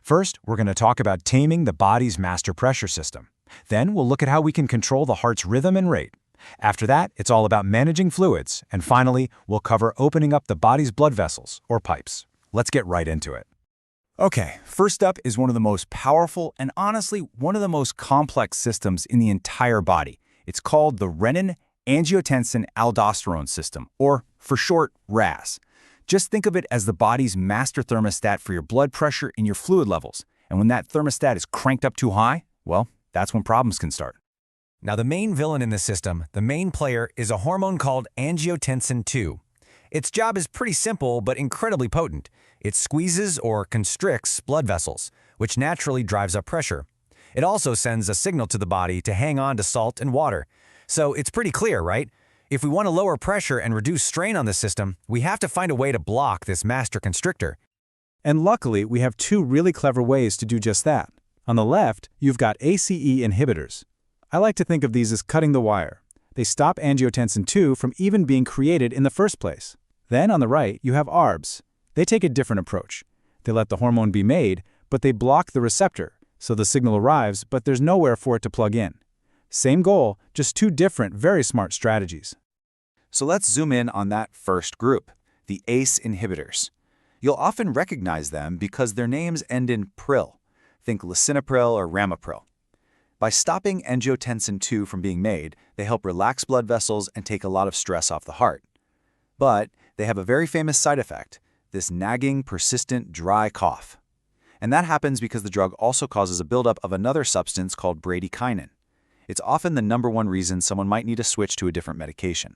First, we're going to talk about taming the body's master pressure system. Then we'll look at how we can control the heart's rhythm and rate. After that, it's all about managing fluids. And finally, we'll cover opening up the body's blood vessels, or pipes. Let's get right into it. Okay, first up is one of the most powerful and honestly one of the most complex systems in the entire body. It's called the renin-angiotensin-aldosterone system, or for short, RAS. Just think of it as the body's master thermostat for your blood pressure and your fluid levels. And when that thermostat is cranked up too high, well, that's when problems can start. Now, the main villain in the system, the main player, is a hormone called angiotensin II. Its job is pretty simple but incredibly potent. It squeezes or constricts blood vessels, which naturally drives up pressure. It also sends a signal to the body to hang on to salt and water. So it's pretty clear, right? If we want to lower pressure and reduce strain on the system, we have to find a way to block this master constrictor. And luckily, we have two really clever ways to do just that. On the left, you've got ACE inhibitors. I like to think of these as cutting the wire. They stop angiotensin II from even being created in the first place. Then on the right, you have ARBs. They take a different approach. They let the hormone be made, but they block the receptor, so the signal arrives, but there's nowhere for it to plug in. Same goal, just two different, very smart strategies. So let's zoom in on that first group, the ACE inhibitors. You'll often recognize them because their names end in pril. Think lisinopril or ramipril. By stopping angiotensin II from being made, they help relax blood vessels and take a lot of stress off the heart. But they have a very famous side effect, this nagging, persistent, dry cough. And that happens because the drug also causes a buildup of another substance called bradykinin. It's often the #1 reason someone might need to switch to a different medication.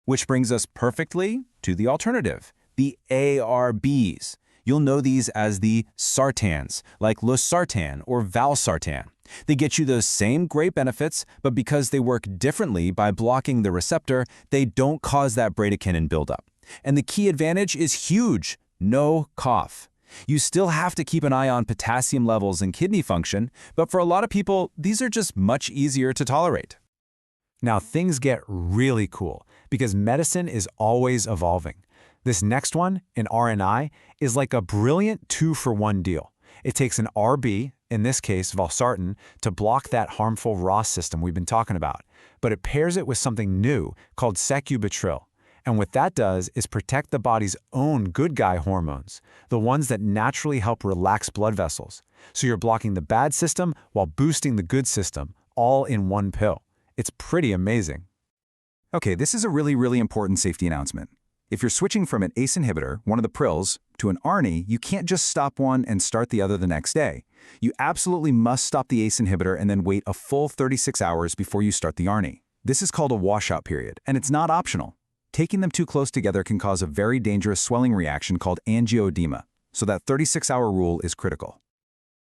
Which brings us perfectly to the alternative, the ARBs. You'll know these as the sartans, like losartan or valsartan. They get you those same great benefits, but because they work differently by blocking the receptor, they don't cause that bradykinin buildup. And the key advantage is huge: no cough. You still have to keep an eye on potassium levels and kidney function, but for a lot of people, these are just much easier to tolerate. Now, things get really cool because medicine is always evolving. This next one, an ARNI, is like a brilliant 2-for-1 deal. It takes an ARB, in this case valsartan, to block that harmful ROS system we've been talking about, but it pairs it with something new called sacubitril. And what that does is protect the body's own good guy hormones, the ones that naturally help relax blood vessels. So you're blocking the bad system while boosting the good system, all in one pill. It's pretty amazing. Okay, this is a really important safety announcement. If you're switching from an ACE inhibitor, one of the prils, to an ARNI, you can't just stop one and start the other the next day. You absolutely must stop the ACE inhibitor and then wait a full 36 hours before you start the ARNI. This is called a washout period, and it's not optional. Taking them too close together can cause a very dangerous swelling reaction called angioedema, so that 36-hour rule is critical.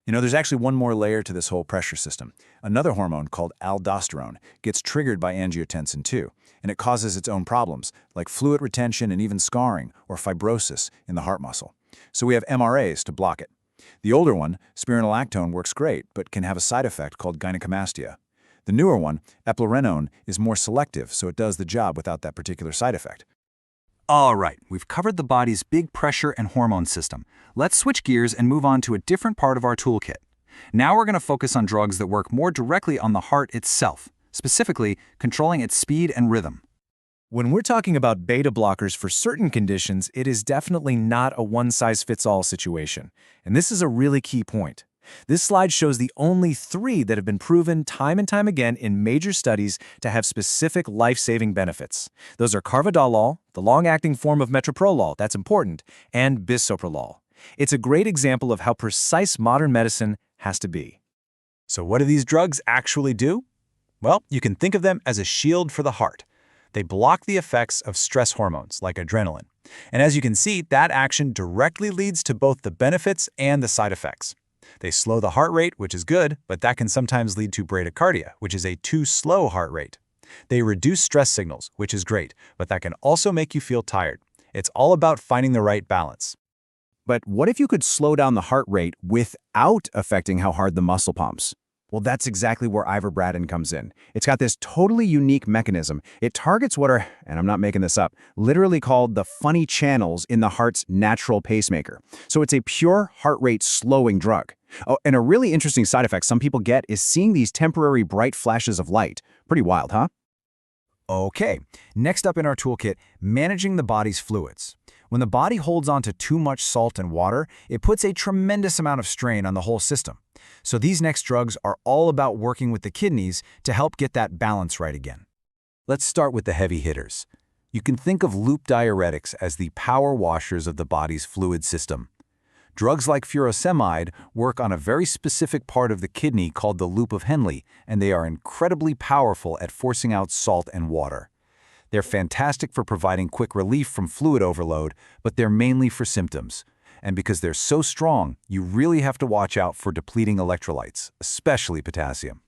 You know, there's actually one more layer to this whole pressure system. Another hormone called aldosterone gets triggered by angiotensin II, and it causes its own problems, like fluid retention and even scarring or fibrosis in the heart muscle. So we have MRAs to block it. The older one, spironolactone, works great, but can have a side effect called gynecomastia. The newer one, eplerenone, is more selective, so it does the job without that particular side effect. All right, we've covered the body's big pressure and hormone system. Let's switch gears and move on to a different part of our toolkit. Now we're going to focus on drugs that work more directly on the heart itself, specifically controlling its speed and rhythm. When we're talking about beta blockers for certain conditions, it is definitely not a one-size-fits-all situation. And this is a really key point. This slide shows the only 3 that have been proven time and time again in major studies to have specific life-saving benefits. Those are carvedilol, the long-acting form of metoprolol, that's important, and bisoprolol. It's a great example of how precise modern medicine has to be. So what do these drugs actually do? Well, you can think of them as a shield for the heart. They block the effects of stress hormones, like adrenaline. And as you can see, that action directly leads to both the benefits and the side effects. They slow the heart rate, which is good, but that can sometimes lead to bradycardia, which is a too slow heart rate. They reduce stress signals, which is great, but that can also make you feel tired. It's all about finding the right balance. But what if you could slow down the heart rate without affecting how hard the muscle pumps? Well, that's exactly where Ivabradine comes in. It's got this totally unique mechanism. It targets what are, and I'm not making this up, literally called the funny channels in the heart's natural pacemaker. So it's a pure heart rate slowing drug. Oh, and a really interesting side effect some people get is seeing these temporary bright flashes of light. Pretty wild, huh? Okay, next up in our toolkit, managing the body's fluids. When the body holds on to too much salt and water, it puts a tremendous amount of strain on the whole system. So these next drugs are all about working with the kidneys to help get that balance right again. Let's start with the heavy hitters. You can think of loop diuretics as the power washers of the body's fluid system. Drugs like furosemide work on a very specific part of the kidney called the loop of Henle, and they are incredibly powerful at forcing out salt and water. They're fantastic for providing quick relief from fluid overload, but they're mainly for symptoms. And because they're so strong, you really have to watch out for depleting electrolytes, especially potassium.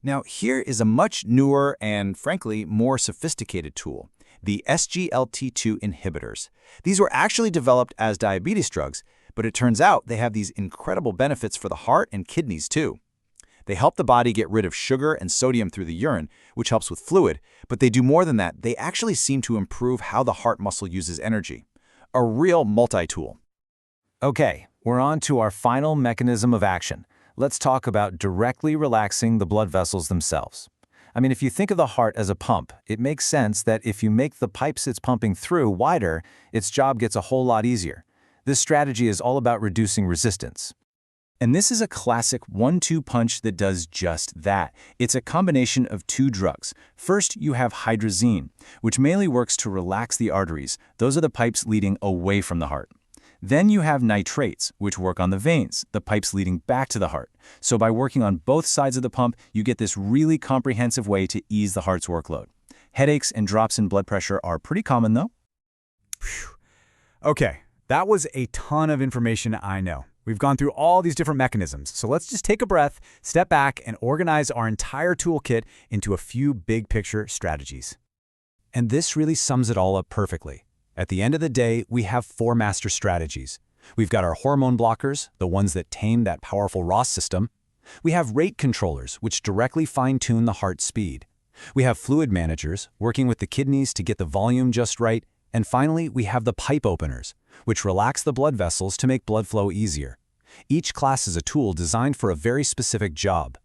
Now, here is a much newer and, frankly, more sophisticated tool, the SGLT2 inhibitors. These were actually developed as diabetes drugs, but it turns out they have these incredible benefits for the heart and kidneys too. They help the body get rid of sugar and sodium through the urine, which helps with fluid, but they do more than that. They actually seem to improve how the heart muscle uses energy. A real multi-tool. Okay, we're on to our final mechanism of action. Let's talk about directly relaxing the blood vessels themselves. I mean, if you think of the heart as a pump, it makes sense that if you make the pipes it's pumping through wider, its job gets a whole lot easier. This strategy is all about reducing resistance. And this is a classic 1-2 punch that does just that. It's a combination of two drugs. First, you have Hydralazine, which mainly works to relax the arteries. Those are the pipes leading away from the heart. Then you have nitrates, which work on the veins, the pipes leading back to the heart. So by working on both sides of the pump, you get this really comprehensive way to ease the heart's workload. Headaches and drops in blood pressure are pretty common, though. Phew. Okay, that was a ton of information, I know. We've gone through all these different mechanisms, so let's just take a breath, step back, and organize our entire toolkit into a few big-picture strategies. And this really sums it all up perfectly. At the end of the day, we have 4 master strategies. We've got our hormone blockers, the ones that tame that powerful ROS system. We have rate controllers, which directly fine-tune the heart speed. We have fluid managers, working with the kidneys to get the volume just right. And finally, we have the pipe openers, which relax the blood vessels to make blood flow easier. Each class is a tool designed for a very specific job.